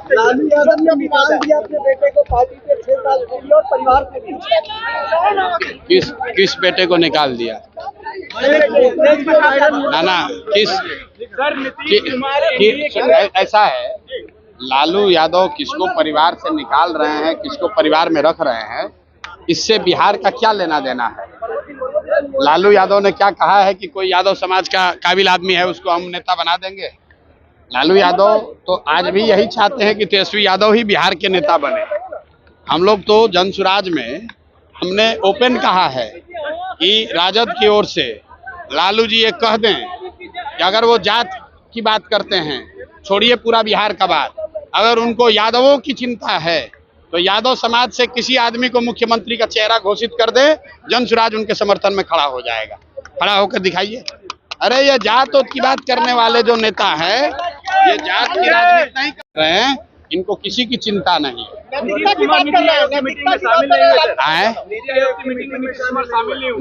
लालू यादव ने निकाल दिया अपने बेटे को पार्टी से 6 साल के लिए और परिवार से भी। किस बेटे को निकाल दिया? ना ऐसा है, लालू यादव किसको परिवार से निकाल रहे हैं, किसको परिवार में रख रहे हैं, इससे बिहार का क्या लेना देना है? लालू यादव ने क्या कहा है कि कोई यादव समाज का काबिल आदमी है उसको हम नेता बना देंगे? लालू यादव तो आज भी यही चाहते हैं कि तेजस्वी यादव ही बिहार के नेता बने। हम लोग तो जन सुराज में हमने ओपन कहा है कि राजद की ओर से लालू जी ये कह दें कि अगर वो जात की बात करते हैं, छोड़िए पूरा बिहार का बात, अगर उनको यादवों की चिंता है तो यादव समाज से किसी आदमी को मुख्यमंत्री का चेहरा घोषित कर दे, जन सुराज उनके समर्थन में खड़ा हो जाएगा। खड़ा होकर दिखाइए। अरे ये जात की बात करने वाले जो नेता है, ये जात की राजनीति नहीं कर रहे हैं, इनको किसी की चिंता नहीं है।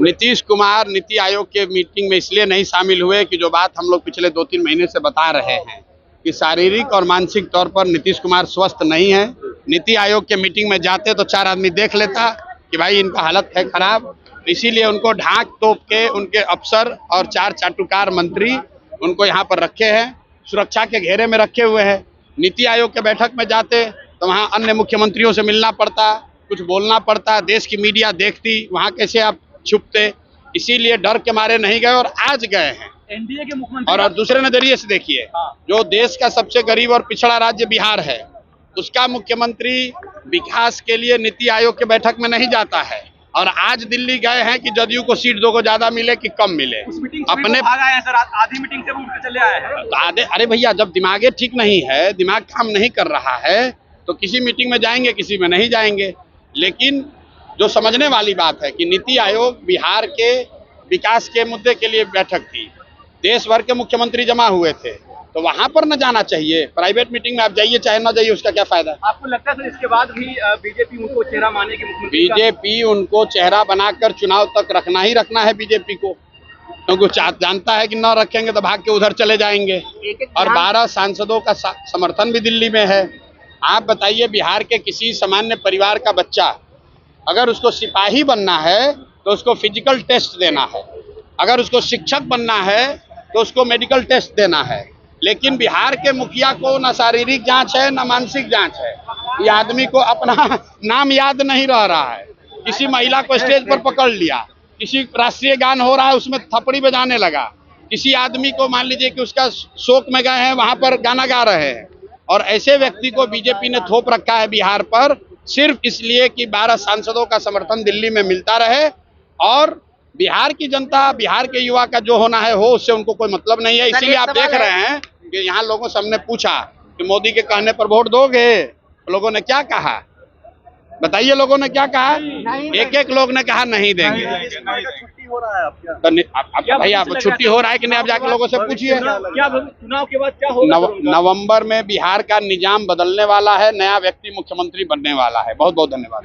नीतीश कुमार नीति आयोग के मीटिंग में इसलिए नहीं शामिल हुए कि जो बात हम लोग पिछले 2-3 महीने से बता रहे हैं कि शारीरिक और मानसिक तौर पर नीतीश कुमार स्वस्थ नहीं है। नीति आयोग के मीटिंग में जाते तो 4 आदमी देख लेता कि भाई इनका हालत है खराब, इसीलिए उनको ढाक तोप के उनके अफसर और 4 चाटुकार मंत्री उनको यहाँ पर रखे हैं, सुरक्षा के घेरे में रखे हुए हैं। नीति आयोग के बैठक में जाते तो वहाँ अन्य मुख्यमंत्रियों से मिलना पड़ता, कुछ बोलना पड़ता, देश की मीडिया देखती, वहाँ कैसे आप छुपते, इसीलिए डर के मारे नहीं गए और आज गए हैं। एनडीए के मुख्यमंत्री और दूसरे नजरिए से देखिए, जो देश का सबसे गरीब और पिछड़ा राज्य बिहार है, उसका मुख्यमंत्री विकास के लिए नीति आयोग के बैठक में नहीं जाता है और आज दिल्ली गए हैं कि जदयू को सीट 2 को ज्यादा मिले कि कम मिले। अपने आधी मीटिंग से उठ के चले आए हैं। अरे भैया, जब दिमागे ठीक नहीं है, दिमाग काम नहीं कर रहा है, तो किसी मीटिंग में जाएंगे, किसी में नहीं जाएंगे। लेकिन जो समझने वाली बात है कि नीति आयोग बिहार के विकास के मुद्दे के लिए बैठक थी, देश भर के मुख्यमंत्री जमा हुए थे, तो वहां पर न जाना चाहिए। प्राइवेट मीटिंग में आप जाइए चाहे न जाइए, उसका क्या फायदा? आपको लगता है सर इसके बाद भी बीजेपी उनको चेहरा मानेगी? बीजेपी उनको चेहरा बनाकर चुनाव तक रखना ही रखना है बीजेपी को, क्योंकि जानता है कि न रखेंगे तो भाग के उधर चले जाएंगे। और 12 सांसदों का समर्थन भी दिल्ली में है। आप बताइए, बिहार के किसी सामान्य परिवार का बच्चा अगर उसको सिपाही बनना है तो उसको फिजिकल टेस्ट देना है, अगर उसको शिक्षक बनना है तो उसको मेडिकल टेस्ट देना है। लेकिन बिहार के मुखिया को न शारीरिक जांच है न मानसिक जांच है। ये आदमी को अपना नाम याद नहीं रह रहा है। किसी महिला को स्टेज पर पकड़ लिया, किसी राष्ट्रीय गान हो रहा है उसमें थपड़ी बजाने लगा, किसी आदमी को मान लीजिए कि उसका शोक में गए हैं वहां पर गाना गा रहे हैं। और ऐसे व्यक्ति को बीजेपी ने थोप रखा है बिहार पर, सिर्फ इसलिए कि 12 सांसदों का समर्थन दिल्ली में मिलता रहे और बिहार की जनता, बिहार के युवा का जो होना है हो, उससे उनको कोई मतलब नहीं है। इसीलिए आप देख रहे हैं कि यहाँ लोगों से हमने पूछा कि मोदी के कहने पर वोट दोगे, लोगों ने क्या कहा बताइए? लोगों ने क्या कहा? एक लोग ने कहा नहीं देंगे। छुट्टी हो रहा है तो भैया आप छुट्टी हो रहा है कि नहीं, आप जाके लोगों से पूछिए। क्या चुनाव के बाद क्या होगा? नवंबर में बिहार का निजाम बदलने वाला है, नया व्यक्ति मुख्यमंत्री बनने वाला है। बहुत बहुत धन्यवाद।